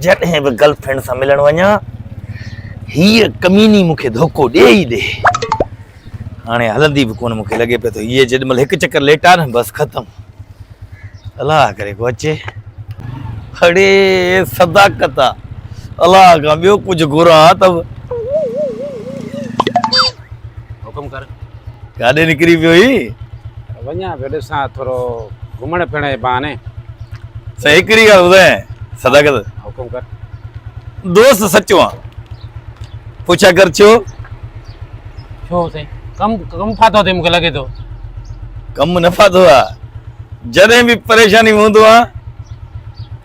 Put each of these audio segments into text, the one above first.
जॾहिं बि गर्लफ्रेंड सां मिलण वञा हीअ कमीनी मूंखे धोखो ॾे ई ॾे। हाणे हलंदी बि कोन, मूंखे लॻे पियो त हीअ जेॾीमहिल हिकु चकर लेटा न बसि ख़तमु। अलाह करे को अचे। अड़े सदाकत आहे, अलाह खां ॿियो कुझु घुरां त हुकुम कर। काॾे निकिरी पियो ही? वञा पियो ॾिसां थोरो घुमण फिरण जे बहाने। साईं हिकिड़ी ॻाल्हि ॿुधाए सदाकत, हुकुम कर। दोस्त सचो आहे, पुछा कर छो? छो साईं? कम फाथो अथई मूंखे लॻे थो। कमु न फाथो आहे, जॾहिं बि परेशानी में हूंदो आहे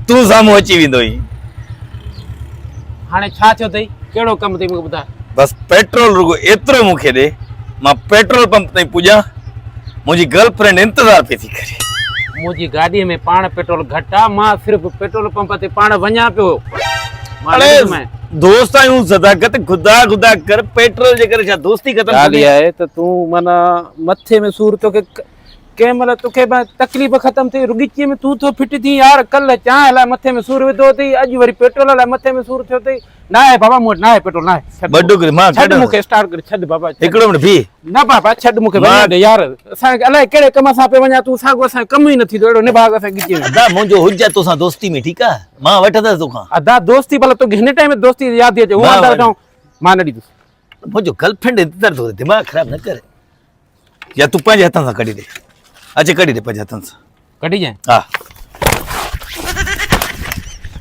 तूं साम्हूं अची वेंदो ई। हाणे छा थियो अथई? कहिड़ो कमु अथई मूंखे ॿुधाए। बसि पेट्रोल रुगो एतिरो मूंखे ॾे, मां पेट्रोल पंप ताईं पुॼां। मुंहिंजी गर्लफ्रेंड इंतज़ार पई थी करे। मुंहिंजी गाॾीअ में पाण पेट्रोल घटि आहे, मां सिर्फ़ु पेट्रोल पंप ते पाण वञा पियो। अरे दोस्त आहियूं सदाकत, खुदा कर पेट्रोल जे करे छा दोस्ती ख़तम ॻाल्हि आहे त तूं माना मथे में सूर तोखे कंहिं महिल तोखे तकलीफ़ ख़तम थी रुॻीचीअ में तूं थो फिट थी यार। कल्ह चांहि लाइ मथे में सूर विधो अथई, अॼु वरी पेट्रोल लाइ मथे में सूर थियो अथई। न आहे बाबा, मूं वटि न आहे पेट्रोल, न आहे। छॾ मूंखे स्टार्ट करे छॾ बाबा। हिकिड़ो मिंट बीह। न बाबा छॾ मूंखे वञण ॾे यार। असांखे अलाए कहिड़े कम सां पियो वञा, तूं साॻियो असांजो कम ई न थींदो अहिड़ो निभाग असांखे ॻिची। अदा मुंहिंजो हुजे तोसां दोस्ती में, ठीकु आहे, मां वठंदसि तोखां। अदा दोस्ती भला तोखे हिन टाइम दोस्ती यादि अचे, मां न ॾींदुसि। मुंहिंजो गर्लफ्रेंड इंतज़ार थो करे, दिमाग़ ख़राब न करे। या तूं पंहिंजे हथनि सां कढी ॾे, अचे कढी ॾे पंहिंजे हथनि सां। कढी जाए? हा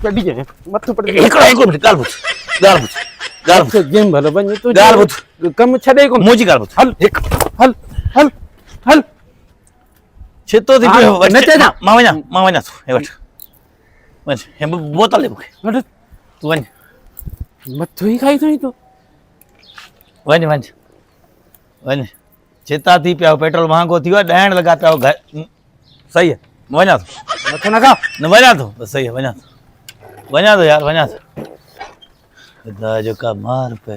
कढी जाए मथो पड़। हिकिड़ो मिंट ॻाल्हि ॿुध, ॻाल्हि ॿुध, ॻाल्हि ॿुध। जिम भले वञ तूं, ॻाल्हि ॿुध। कम छॾे कोन। मुंहिंजी ॻाल्हि ॿुध। हल हल हल हल। छितो थी पियो, मां वञा थो। हे वठ वञ, हे बोतल ॾे मूंखे। तूं वञ, मथो ई खाई थो। वञ वञ वञ। चिता थी पिया, पेट्रोल महांगो थी वियो आहे, ॾहण लॻा पिया घर। सही आहे, वञा थो। मथो न खा। न वञा थो, बसि सही आहे, वञा थो यार, वञा थो। ख़ुदा जो का मार पे।